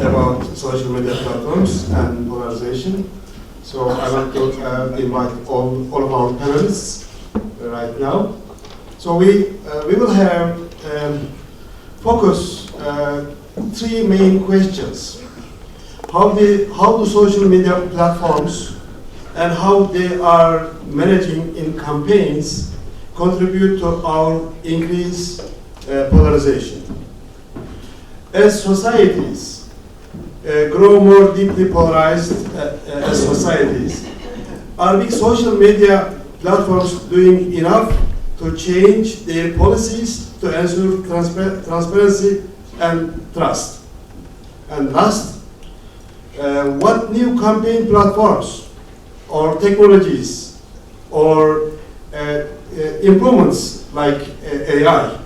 about social media platforms and polarization. So I want to invite all of our panelists right now. So we will have focus three main questions. How do social media platforms and how they are managing in campaigns contribute to our increased polarization? As societies grow more deeply polarized as societies, are big social media platforms doing enough to change their policies to ensure transparency and trust? And last, what new campaign platforms or technologies or improvements like AI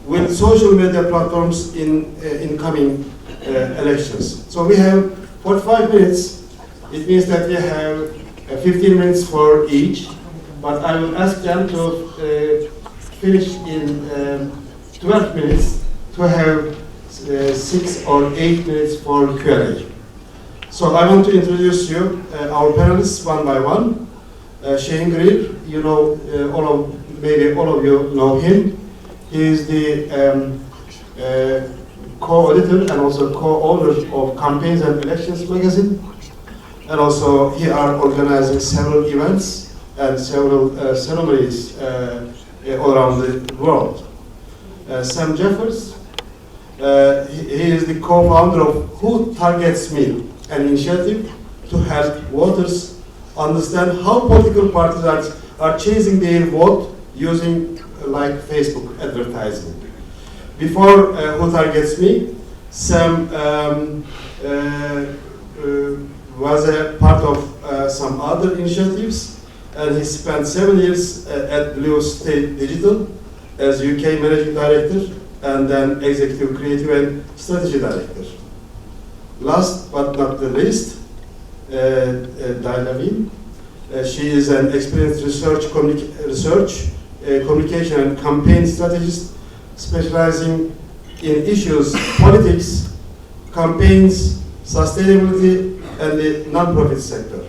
with social media platforms in coming elections? So we have 45 minutes. It means that we have 15 minutes for each, but I will ask them to finish in 12 minutes to have 6 or 8 minutes for Q&A. So I want to introduce you our panelists one by one. Shane GREER, you know, maybe all of you know him. He is the co-editor and also co-owner of Campaigns and Elections magazine. And also he are organizing several events and several ceremonies all around the world. Sam Jeffers, he is the co-founder of Who Targets Me, an initiative to help voters understand how political parties are chasing their vote using like Facebook advertising. Before Who Targets Me, Sam was a part of some other initiatives, and he spent 7 years at Blue State Digital as UK Managing Director and then Executive Creative and Strategy Director. Last but not the least, LEVINE. She is an experienced communication and campaign strategist specializing in issues, politics, campaigns, sustainability, and the non-profit sector.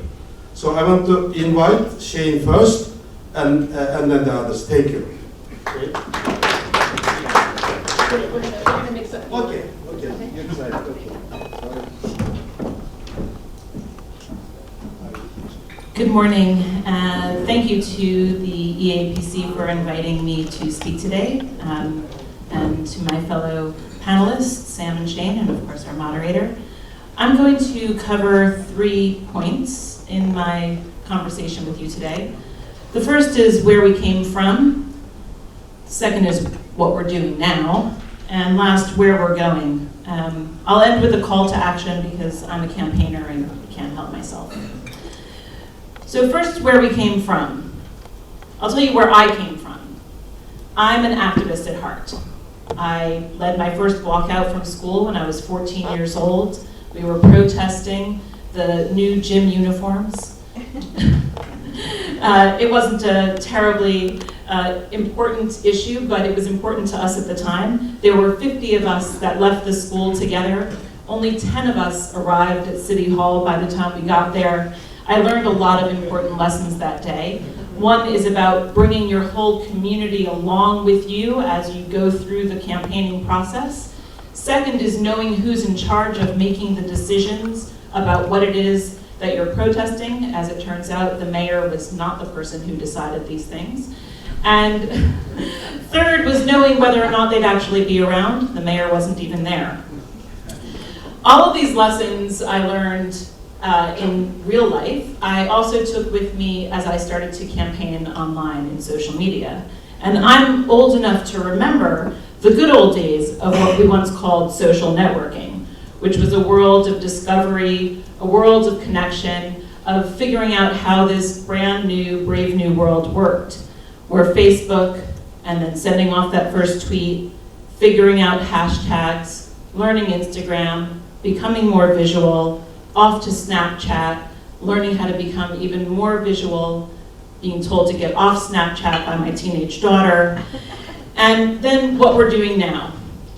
So I want to invite Shane first, and then the others. Thank you. Okay. Okay. Good morning. Thank you to the EAPC for inviting me to speak today, and to my fellow panelists, Sam and Shane, and of course our moderator. I'm going to cover 3 points in my conversation with you today. The first is where we came from. Second is what we're doing now. And last, where we're going. I'll end with a call to action because I'm a campaigner and can't help myself. So first, where we came from. I'll tell you where I came from. I'm an activist at heart. I led my first walkout from school when I was 14 years old. We were protesting the new gym uniforms. It wasn't a terribly important issue, but it was important to us at the time. There were 50 of us that left the school together. Only 10 of us arrived at City Hall by the time we got there. I learned a lot of important lessons that day. One is about bringing your whole community along with you as you go through the campaigning process. Second is knowing who's in charge of making the decisions about what it is that you're protesting. As it turns out, the mayor was not the person who decided these things. And third was knowing whether or not they'd actually be around. The mayor wasn't even there. All of these lessons I learned in real life, I also took with me as I started to campaign online in social media. And I'm old enough to remember the good old days of what we once called social networking, which was a world of discovery, a world of connection, of figuring out how this brand new, brave new world worked, where Facebook, and then sending off that first tweet, figuring out hashtags, learning Instagram, becoming more visual, off to Snapchat, learning how to become even more visual, being told to get off Snapchat by my teenage daughter, and then what we're doing now.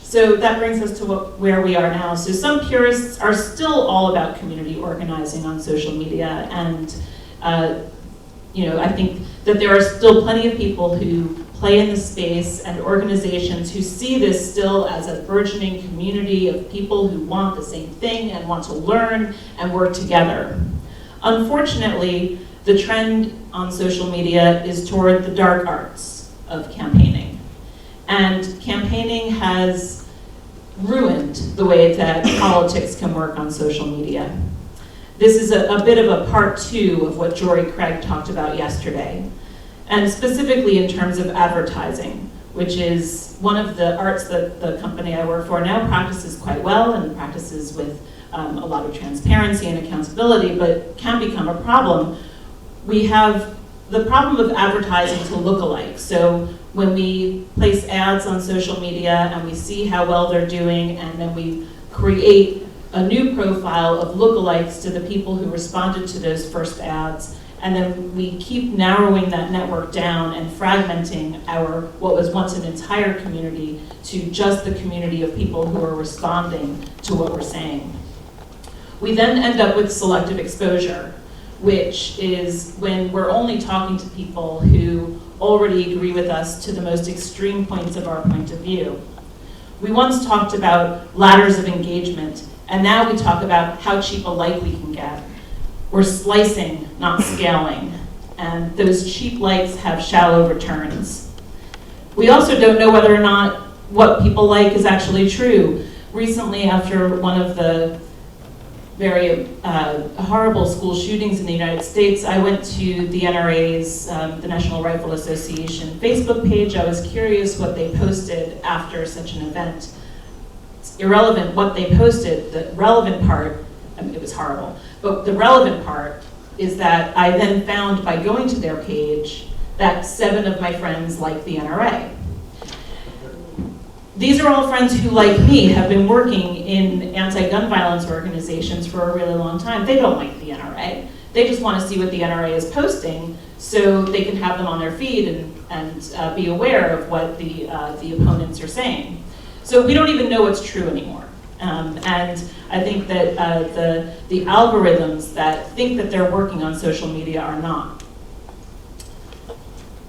So that brings us to where we are now. So some purists are still all about community organizing on social media, and I think that there are still plenty of people who play in the space and organizations who see this still as a burgeoning community of people who want the same thing and want to learn and work together. Unfortunately, the trend on social media is toward the dark arts of campaigning. And campaigning has ruined the way that politics can work on social media. This is a bit of a part 2 of what Jory Craig talked about yesterday. And specifically in terms of advertising, which is one of the arts that the company I work for now practices quite well and practices with a lot of transparency and accountability, but can become a problem. We have the problem of advertising to lookalike. So when we place ads on social media and we see how well they're doing, and then we create a new profile of lookalikes to the people who responded to those first ads, and then we keep narrowing that network down and fragmenting what was once an entire community to just the community of people who are responding to what we're saying. We then end up with selective exposure, which is when we're only talking to people who already agree with us to the most extreme points of our point of view. We once talked about ladders of engagement, and now we talk about how cheap a like we can get. We're slicing, not scaling, and those cheap likes have shallow returns. We also don't know whether or not what people like is actually true. Recently, after one of the very horrible school shootings in the United States, I went to the NRA's, the National Rifle Association Facebook page. I was curious what they posted after such an event. It's irrelevant what they posted. The relevant part, I mean, it was horrible, but the relevant part is that I then found by going to their page that 7 of my friends like the NRA. These are all friends who, like me, have been working in anti-gun violence organizations for a really long time. They don't like the NRA. They just want to see what the NRA is posting so they can have them on their feed and be aware of what the opponents are saying. So we don't even know what's true anymore. And I think that the algorithms that think that they're working on social media are not.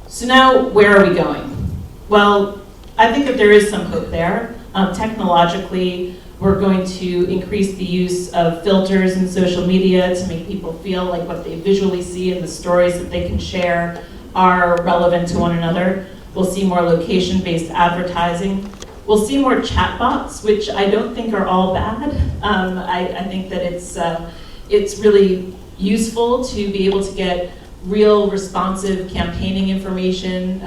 So now, where are we going? Well, I think that there is some hope there. Technologically, we're going to increase the use of filters in social media to make people feel like what they visually see in the stories that they can share are relevant to one another. We'll see more location-based advertising. We'll see more chatbots, which I don't think are all bad. I think that it's really useful to be able to get real responsive campaigning information.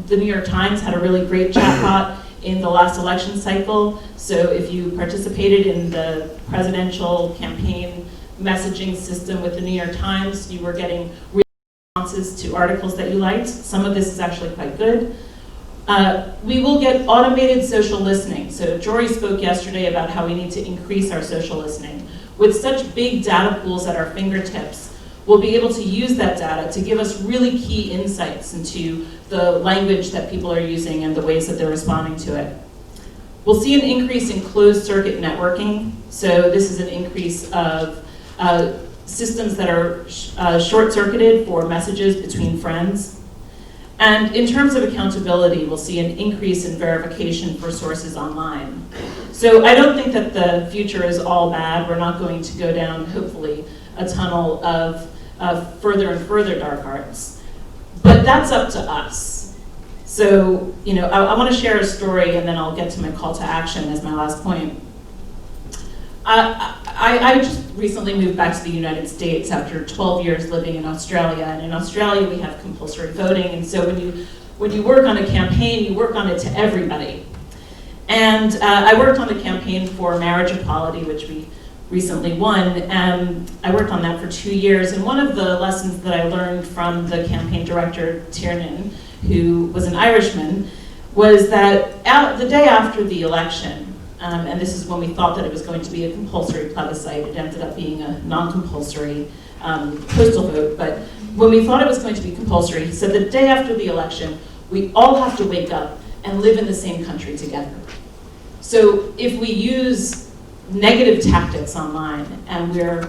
The New York Times had a really great chatbot in the last election cycle. So if you participated in the presidential campaign messaging system with the New York Times, you were getting real responses to articles that you liked. Some of this is actually quite good. We will get automated social listening. So Jory spoke yesterday about how we need to increase our social listening. With such big data pools at our fingertips, we'll be able to use that data to give us really key insights into the language that people are using and the ways that they're responding to it. We'll see an increase in closed circuit networking. So this is an increase of systems that are short-circuited for messages between friends. And in terms of accountability, we'll see an increase in verification for sources online. So I don't think that the future is all bad. We're not going to go down, hopefully, a tunnel of further and further dark arts. But that's up to us. So, I want to share a story, and then I'll get to my call to action as my last point. I just recently moved back to the United States after 12 years living in Australia. And in Australia, we have compulsory voting. And so when you work on a campaign, you work on it to everybody. And I worked on the campaign for marriage equality, which we recently won. And I worked on that for 2 years. And one of the lessons that I learned from the campaign director, Tiernan, who was an Irishman, was that the day after the election, and this is when we thought that it was going to be a compulsory plebiscite. It ended up being a non-compulsory postal vote. But when we thought it was going to be compulsory, he said the day after the election, we all have to wake up and live in the same country together. So if we use negative tactics online and we're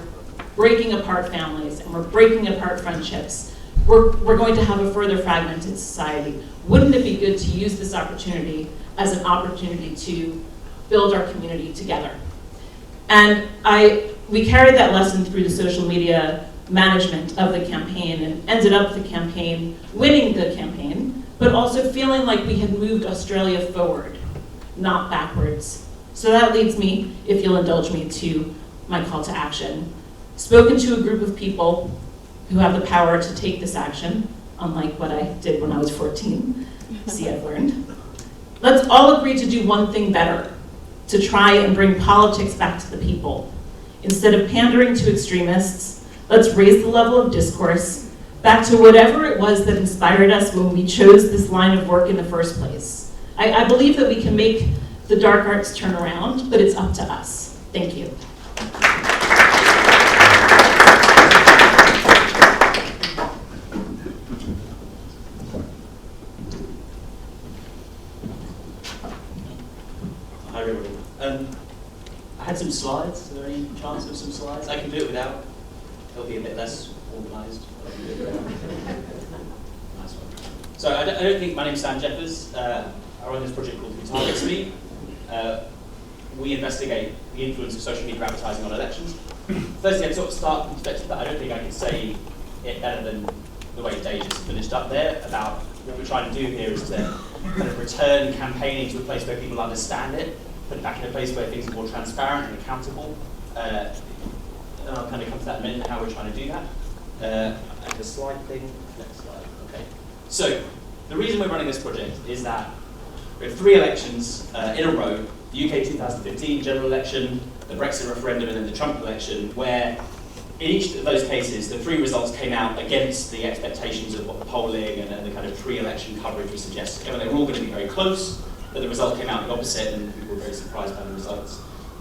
breaking apart families and we're breaking apart friendships, we're going to have a further fragmented society. Wouldn't it be good to use this opportunity as an opportunity to build our community together? And we carried that lesson through the social media management of the campaign and ended up the campaign winning the campaign, but also feeling like we had moved Australia forward, not backwards. So that leads me, if you'll indulge me, to my call to action. Spoken to a group of people who have the power to take this action, unlike what I did when I was 14. See, I've learned. Let's all agree to do one thing better, to try and bring politics back to the people. Instead of pandering to extremists, let's raise the level of discourse back to whatever it was that inspired us when we chose this line of work in the first place. I believe that we can make the dark arts turn around, but it's up to us. Thank you. Hi everybody. I had some slides. Is there any chance of some slides? I can do it without. It'll be a bit less organised. Nice one. So I don't think my name's Sam Jeffers. I run this project called Who Targets Me. We investigate the influence of social media advertising on elections. Firstly, I'd sort of start from the perspective that I don't think I can say it better than the way Dave just finished up there about what we're trying to do here is to kind of return campaigning to a place where people understand it, put it back in a place where things are more transparent and accountable. And I'll kind of come to that in a minute, how we're trying to do that. The slide thing, next slide, okay. So, the reason we're running this project is that we have 3 elections in a row, the UK 2015 general election, the Brexit referendum, and then the Trump election, where in each of those cases, the 3 results came out against the expectations of what the polling and the kind of pre-election coverage was suggesting. They were all going to be very close, but the result came out the opposite, and people were very surprised by the results.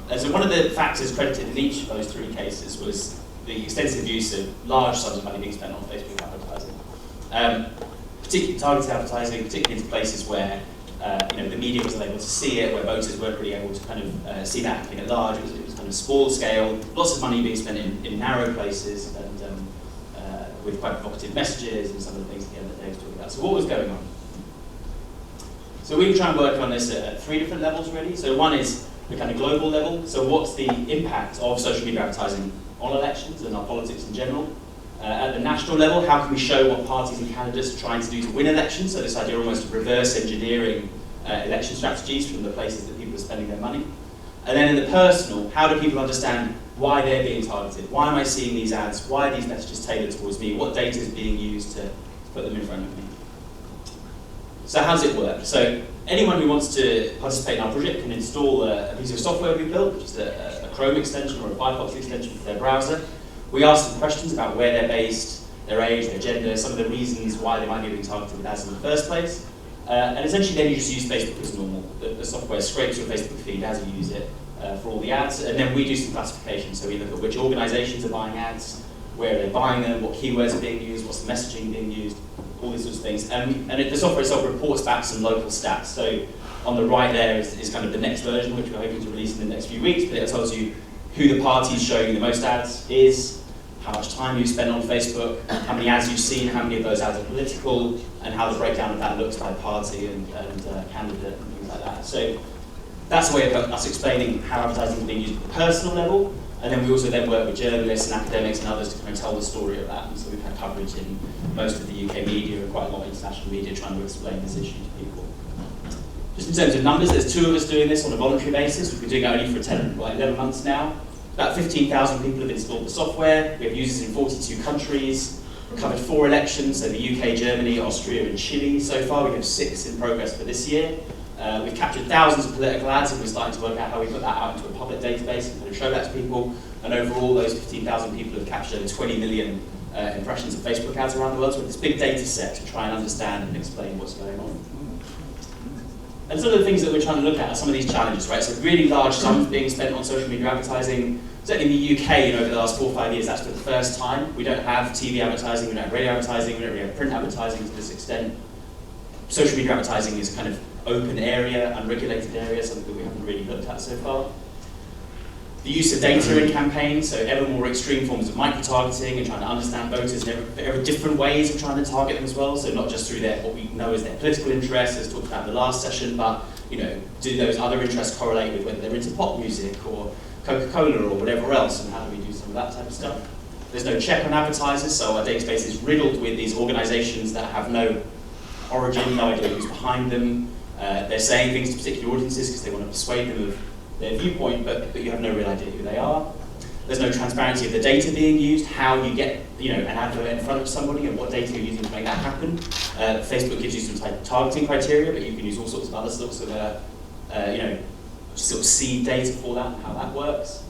And so one of the factors credited in each of those 3 cases was the extensive use of large sums of money being spent on Facebook advertising. Particularly targeted advertising, particularly into places where the media wasn't able to see it, where voters weren't really able to kind of see that happening at large. It was kind of small scale, lots of money being spent in narrow places and with quite provocative messages and some of the things that Dave was talking about. So what was going on? So we try and work on this at 3 different levels really. So one is the kind of global level. So what's the impact of social media advertising on elections and our politics in general? At the national level, how can we show what parties and candidates are trying to do to win elections? So this idea almost of reverse engineering election strategies from the places that people are spending their money. And then in the personal, how do people understand why they're being targeted? Why am I seeing these ads? Why are these messages tailored towards me? What data is being used to put them in front of me? So how does it work? So anyone who wants to participate in our project can install a piece of software we built, which is a Chrome extension or a Firefox extension for their browser. We ask them questions about where they're based, their age, their gender, some of the reasons why they might be being targeted with ads in the first place. And essentially then you just use Facebook as normal. The software scrapes your Facebook feed as you use it for all the ads, and then we do some classification. So we look at which organizations are buying ads, where they're buying them, what keywords are being used, what's the messaging being used, all these sorts of things. And the software itself reports back some local stats. So on the right there is kind of the next version, which we're hoping to release in the next few weeks, but it tells you who the party showing the most ads is, how much time you spend on Facebook, how many ads you've seen, how many of those ads are political, and how the breakdown of that looks by party and candidate and things like that. So that's a way of us explaining how advertising is being used at the personal level, and then we also then work with journalists and academics and others to kind of tell the story of that. And so we've had coverage in most of the UK media and quite a lot of international media trying to explain this issue to people. Just in terms of numbers, there's 2 of us doing this on a voluntary basis. We've been doing it only for 11 months now. About 15,000 people have installed the software. We have users in 42 countries. We've covered 4 elections, so the UK, Germany, Austria, and Chile so far. We have 6 in progress for this year. We've captured thousands of political ads, and we're starting to work out how we put that out into a public database and kind of show that to people. And overall, those 15,000 people have captured over 20 million impressions of Facebook ads around the world. So we have this big data set to try and understand and explain what's going on. And some of the things that we're trying to look at are some of these challenges, right? So really large sums being spent on social media advertising. Certainly in the UK, over the last 4 or 5 years, that's for the first time. We don't have TV advertising, we don't have radio advertising, we don't really have print advertising to this extent. Social media advertising is kind of open area, unregulated area, something that we haven't really looked at so far. The use of data in campaigns, so ever more extreme forms of micro-targeting and trying to understand voters in ever different ways of trying to target them as well, so not just through what we know as their political interests, as talked about in the last session, but do those other interests correlate with whether they're into pop music or Coca-Cola or whatever else, and how do we do some of that type of stuff? There's no check on advertisers, so our database is riddled with these organizations that have no origin, no idea who's behind them. They're saying things to particular audiences because they want to persuade them of their viewpoint, but you have no real idea who they are. There's no transparency of the data being used, how you get an advert in front of somebody and what data you're using to make that happen. Facebook gives you some type of targeting criteria, but you can use all sorts of other sorts of sort of seed data for that and how that works.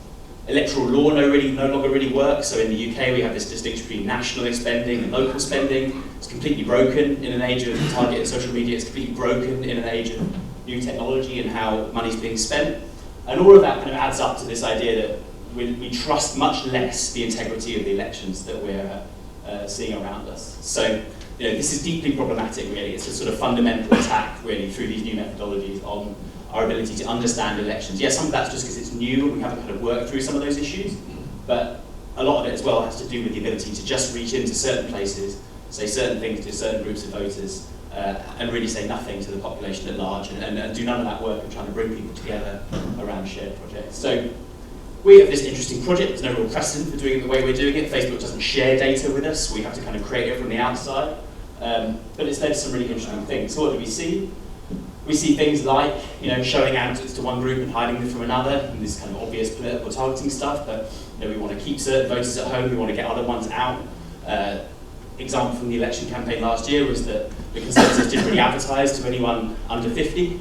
Electoral law no longer really works. So in the UK we have this distinction between national spending and local spending. It's completely broken in an age of targeted social media. It's completely broken in an age of new technology and how money's being spent. And all of that kind of adds up to this idea that we trust much less the integrity of the elections that we're seeing around us. So this is deeply problematic, really. It's a sort of fundamental attack, really, through these new methodologies on our ability to understand elections. Yes, some of that's just because it's new and we haven't kind of worked through some of those issues, but a lot of it as well has to do with the ability to just reach into certain places, say certain things to certain groups of voters, and really say nothing to the population at large, and do none of that work of trying to bring people together around shared projects. So we have this interesting project. There's no real precedent for doing it the way we're doing it. Facebook doesn't share data with us. We have to kind of create it from the outside. But it's led to some really interesting things. So what do we see? We see things like, showing ads to one group and hiding them from another, and this kind of obvious political targeting stuff, but we want to keep certain voters at home, we want to get other ones out. Example from the election campaign last year was that the Conservatives didn't really advertise to anyone under 50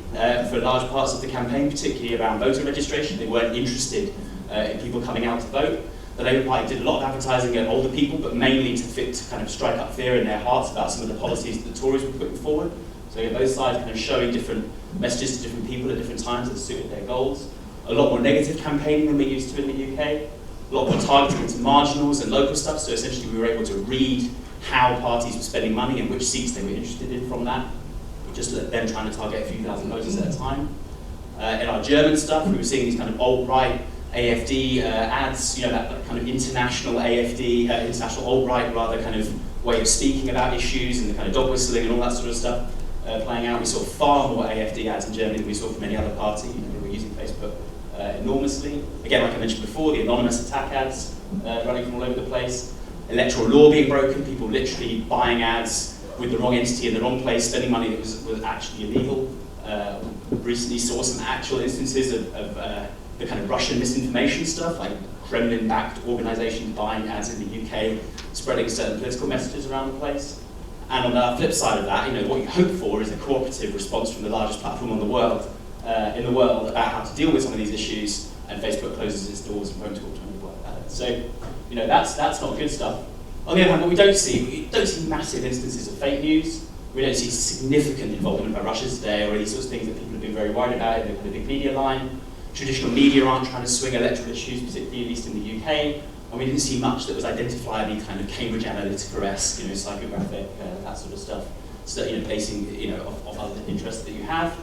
for large parts of the campaign, particularly around voter registration. They weren't interested in people coming out to vote. The Labour Party did a lot of advertising at older people, but mainly to kind of strike up fear in their hearts about some of the policies that the Tories were putting forward. So you have both sides kind of showing different messages to different people at different times that suited their goals. A lot more negative campaigning than we're used to in the UK. A lot more targeting into marginals and local stuff, so essentially we were able to read how parties were spending money and which seats they were interested in from that. Just let them trying to target a few thousand voters at a time. In our German stuff, we were seeing these kind of alt-right AFD ads, that kind of international AFD, international alt-right rather kind of way of speaking about issues and the kind of dog whistling and all that sort of stuff playing out. We saw far more AFD ads in Germany than we saw from any other party. They were using Facebook enormously. Again, like I mentioned before, the anonymous attack ads running from all over the place. Electoral law being broken, people literally buying ads with the wrong entity in the wrong place, spending money that was actually illegal. Recently saw some actual instances of the kind of Russian misinformation stuff, like Kremlin-backed organisations buying ads in the UK, spreading certain political messages around the place. And on the flip side of that, what you hope for is a cooperative response from the largest platform in the world about how to deal with some of these issues, and Facebook closes its doors and won't talk to anyone about it. So, that's not good stuff. On the other hand, what we don't see massive instances of fake news. We don't see significant involvement by Russia today or these sorts of things that people have been very worried about in the kind of big media line. Traditional media aren't trying to swing electoral issues, particularly at least in the UK. And we didn't see much that was identifiably kind of Cambridge Analytica-esque, psychographic, that sort of stuff. So, basing, of other interests that you have.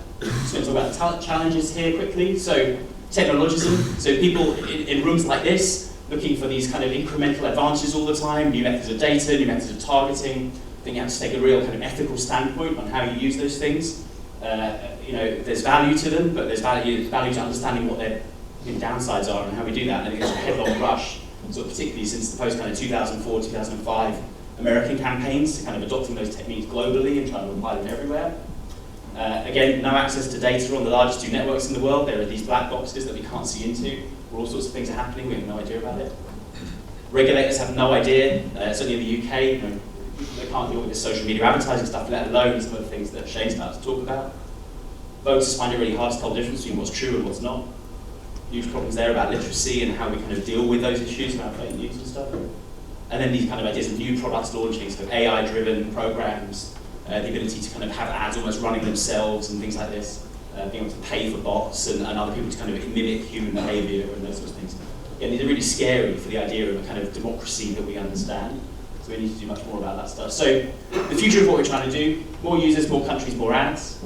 So we'll talk about the challenges here quickly. So, technologism. So people in rooms like this, looking for these kind of incremental advantages all the time, new methods of data, new methods of targeting. I think you have to take a real kind of ethical standpoint on how you use those things. There's value to them, but there's value to understanding what their downsides are and how we do that. And I think it's a headlong rush, sort of particularly since the post kind of 2004, 2005 American campaigns to kind of adopting those techniques globally and trying to apply them everywhere. Again, no access to data on the largest two networks in the world. There are these black boxes that we can't see into, where all sorts of things are happening. We have no idea about it. Regulators have no idea. Certainly in the UK, they can't deal with this social media advertising stuff, let alone some of the things that Shane's about to talk about. Voters find it really hard to tell the difference between what's true and what's not. Huge problems there about literacy and how we kind of deal with those issues around fake news and stuff. And then these kind of ideas of new products launching, so AI-driven programs, the ability to kind of have ads almost running themselves and things like this, being able to pay for bots and other people to kind of mimic human behaviour and those sorts of things. Again, these are really scary for the idea of a kind of democracy that we understand. So we need to do much more about that stuff. So the future of what we're trying to do, more users, more countries, more ads.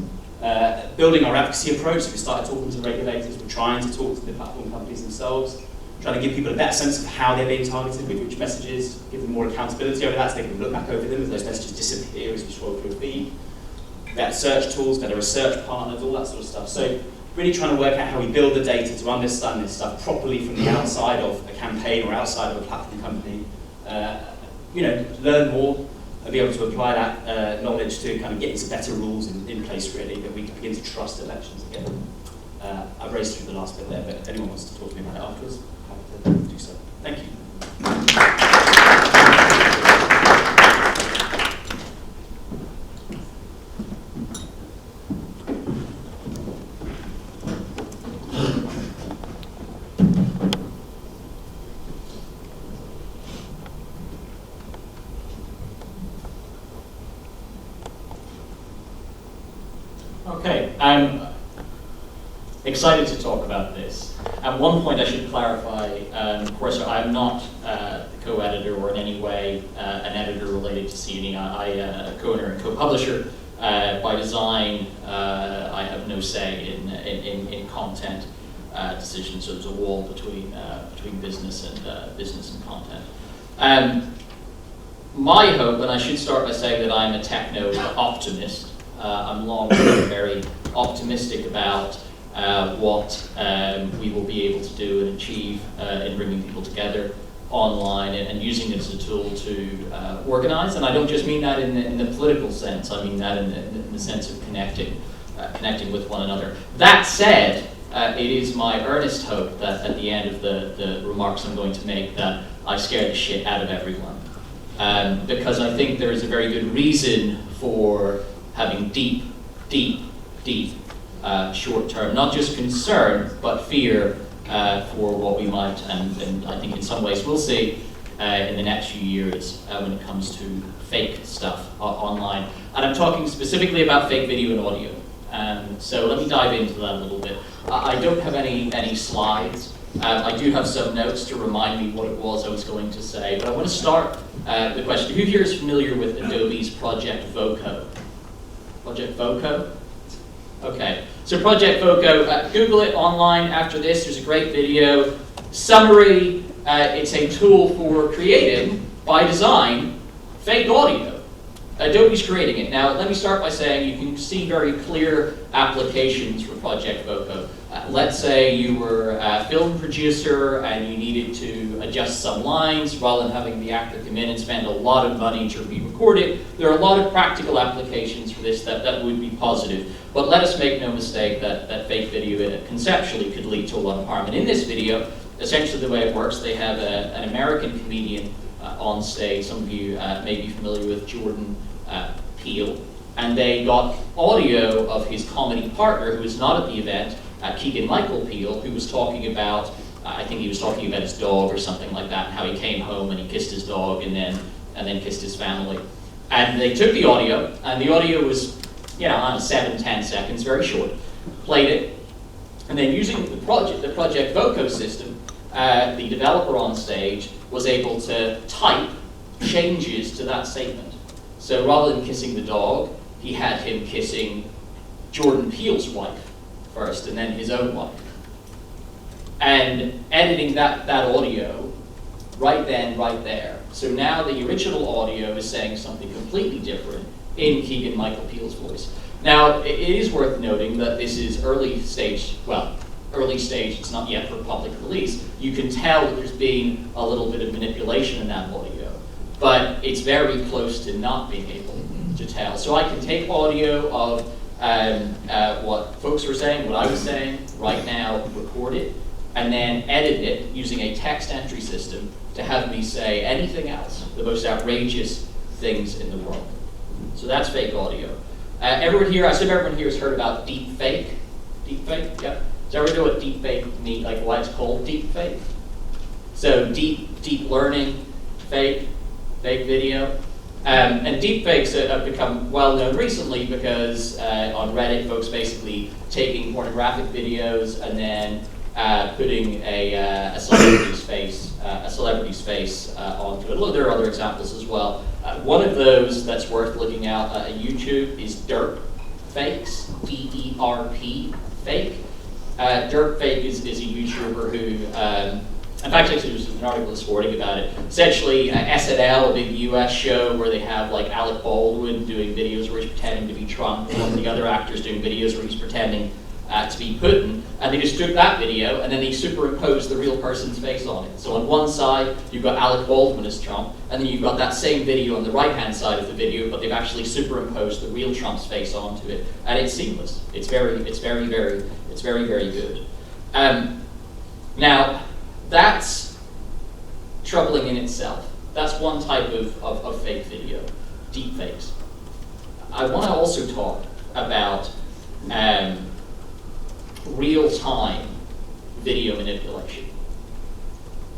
building our advocacy approach. So we started talking to the regulators, we're trying to talk to the platform companies themselves, trying to give people a better sense of how they're being targeted with which messages, give them more accountability over that so they can look back over them if those messages disappear as you scroll through a feed. Better search tools, better research partners, all that sort of stuff. So really trying to work out how we build the data to understand this stuff properly from the outside of a campaign or outside of a platform company. Learn more and be able to apply that knowledge to kind of get some better rules in place, really, that we can begin to trust elections again. I've raced through the last bit there, but if anyone wants to talk to me about it afterwards, I'm happy to do so. Thank you. Okay, I'm excited to talk about this. At one point I should clarify, of course I'm not the co-editor or in any way an editor related to CNE. I'm a co-owner and co-publisher. By design, I have no say in content decisions, so there's a wall between business and content. My hope, and I should start by saying that I'm a techno-optimist. I'm long been very optimistic about what we will be able to do and achieve in bringing people together online and using it as a tool to organize. And I don't just mean that in the political sense, I mean that in the sense of connecting with one another. That said, it is my earnest hope that at the end of the remarks I'm going to make that I scare the shit out of everyone. Because I think there is a very good reason for having deep short-term, not just concern, but fear for what we might, and I think in some ways we'll see in the next few years when it comes to fake stuff online. And I'm talking specifically about fake video and audio. So let me dive into that a little bit. I don't have any slides. I do have some notes to remind me what it was I was going to say, but I want to start the question. Who here is familiar with Adobe's Project Voco? Project Voco? Okay, so Project Voco, Google it online after this, there's a great video. Summary, it's a tool for creating, by design, fake audio. Adobe's creating it. Now, let me start by saying you can see very clear applications for Project Voco. Let's say you were a film producer and you needed to adjust some lines rather than having the actor come in and spend a lot of money to re-record it. There are a lot of practical applications for this that would be positive. But let us make no mistake that fake video conceptually could lead to a lot of harm. And in this video, essentially the way it works, they have an American comedian on stage. Some of you may be familiar with Jordan Peele. And they got audio of his comedy partner, who was not at the event, Keegan-Michael Peele, who was talking about, I think he was talking about his dog or something like that, and how he came home and he kissed his dog and then kissed his family. And they took the audio, and the audio was, on 7-10 seconds, very short, played it, and then using the Project Voco system, the developer on stage was able to type changes to that statement. So rather than kissing the dog, he had him kissing Jordan Peele's wife first, and then his own wife. And editing that audio right then, right there. So now the original audio is saying something completely different in Keegan-Michael Peele's voice. Now, it is worth noting that this is early stage, it's not yet for public release. You can tell that there's been a little bit of manipulation in that audio, but it's very close to not being able to tell. So I can take audio of what folks were saying, what I was saying right now, record it, and then edit it using a text entry system to have me say anything else, the most outrageous things in the world. So that's fake audio. Everyone here, I assume everyone here has heard about deep fake. Deep fake, yeah. Does everyone know what deep fake means, like why it's called deep fake? So deep learning, fake video. And deepfakes have become well known recently because on Reddit, folks basically taking pornographic videos and then putting a celebrity's face onto it. There are other examples as well. One of those that's worth looking at YouTube is derp Fakes, D-E-R-P, Fake. Derp Fake is a YouTuber who, in fact, actually there's an article this morning about it. Essentially, SNL, a big US show where they have like Alec Baldwin doing videos where he's pretending to be Trump, and one of the other actors doing videos where he's pretending to be Putin, and they just took that video and then they superimposed the real person's face on it. So on one side, you've got Alec Baldwin as Trump, and then you've got that same video on the right-hand side of the video, but they've actually superimposed the real Trump's face onto it, and it's seamless. It's very good. Now, that's troubling in itself. That's one type of fake video, deep fakes. I want to also talk about real-time video manipulation,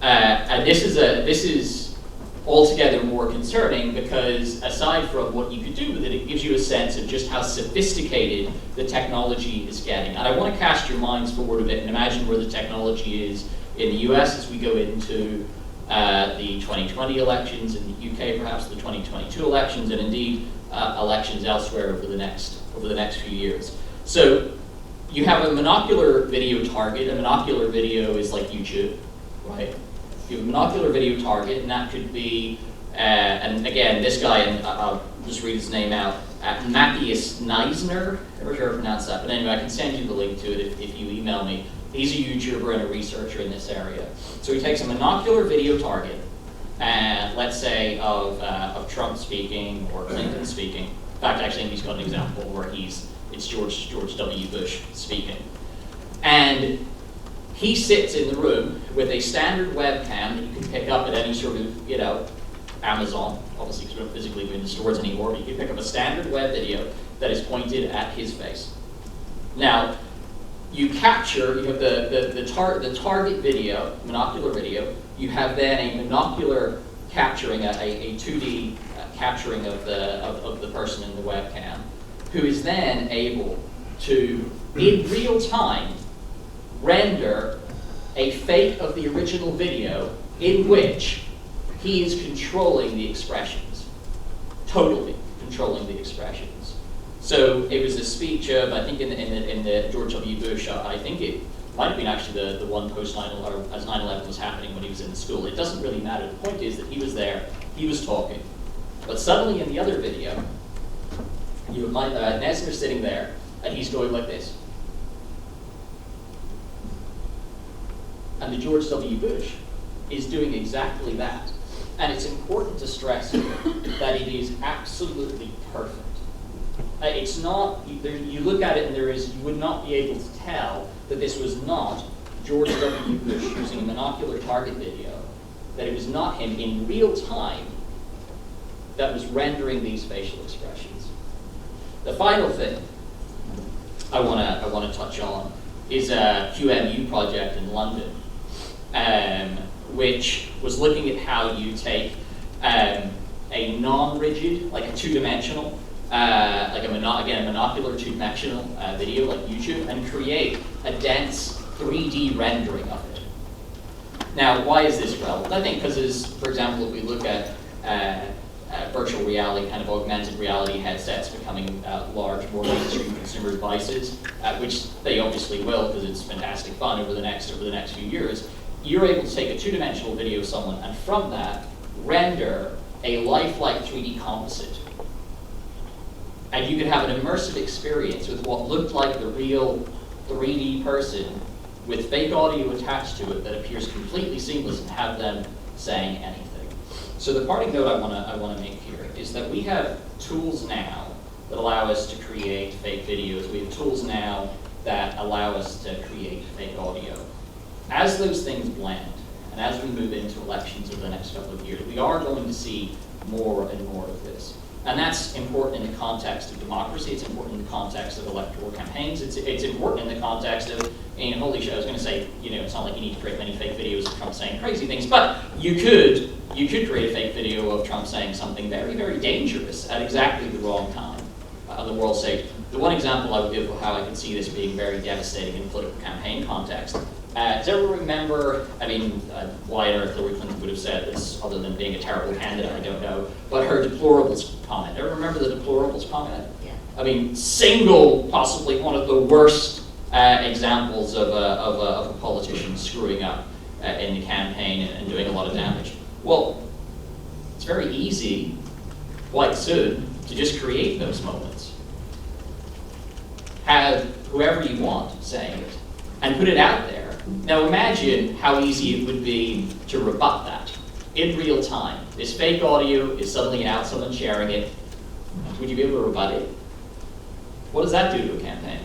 and this is altogether more concerning because aside from what you could do with it, it gives you a sense of just how sophisticated the technology is getting. And I want to cast your minds forward a bit and imagine where the technology is in the US as we go into the 2020 elections, in the UK perhaps the 2022 elections, and indeed elections elsewhere over the next few years. So you have a monocular video target. A monocular video is like YouTube, right? You have a monocular video target, and that could be, and again, this guy, and I'll just read his name out, Matthias Neisner, I'm not sure how to pronounce that, but anyway, I can send you the link to it if you email me. He's a YouTuber and a researcher in this area. So he takes a monocular video target, let's say of Trump speaking or Clinton speaking. In fact, actually, he's got an example where it's George W. Bush speaking. And he sits in the room with a standard webcam that you can pick up at any sort of, Amazon, obviously because we don't physically go into stores anymore, but you can pick up a standard web video that is pointed at his face. Now, you have the target video, monocular video, you have then a monocular capturing, a 2D capturing of the person in the webcam, who is then able to, in real time, render a fake of the original video in which he is controlling the expressions, totally controlling the expressions. So it was a speech of, I think in the George W. Bush, I think it might have been actually the one post 9/11, as 9/11 was happening when he was in the school. It doesn't really matter. The point is that he was there, he was talking. But suddenly in the other video, you have Nesner sitting there, and he's going like this. And the George W. Bush is doing exactly that. And it's important to stress here that it is absolutely perfect. It's not, you look at it and you would not be able to tell that this was not George W. Bush using a monocular target video, that it was not him in real time that was rendering these facial expressions. The final thing I want to touch on is a QMU project in London, which was looking at how you take a non-rigid, like a two-dimensional, like a monocular two-dimensional video like YouTube, and create a dense 3D rendering of it. Now, why is this relevant? I think because, for example, if we look at virtual reality, kind of augmented reality headsets becoming large, more mainstream consumer devices, which they obviously will because it's fantastic fun over the next few years, you're able to take a two-dimensional video of someone and from that render a lifelike 3D composite. And you could have an immersive experience with what looked like the real 3D person with fake audio attached to it that appears completely seamless and have them saying anything. So the parting note I want to make here is that we have tools now that allow us to create fake videos. We have tools now that allow us to create fake audio. As those things blend, and as we move into elections over the next couple of years, we are going to see more and more of this. And that's important in the context of democracy. It's important in the context of electoral campaigns. It's important in the context of, holy shit, I was going to say, it's not like you need to create many fake videos of Trump saying crazy things, but you could create a fake video of Trump saying something very, very dangerous at exactly the wrong time on the world stage. The one example I would give of how I could see this being very devastating in a political campaign context. Does everyone remember, why on earth Hillary Clinton would have said this, other than being a terrible candidate, I don't know, but her deplorables comment. Everyone remember the deplorables comment? Yeah. I mean, single, possibly one of the worst examples of a politician screwing up in the campaign and doing a lot of damage. Well, it's very easy, quite soon, to just create those moments. Have whoever you want saying it, and put it out there. Now imagine how easy it would be to rebut that in real time. This fake audio is suddenly out, someone sharing it. Would you be able to rebut it? What does that do to a campaign?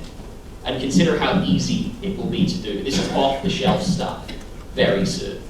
And consider how easy it will be to do. This is off-the-shelf stuff very soon.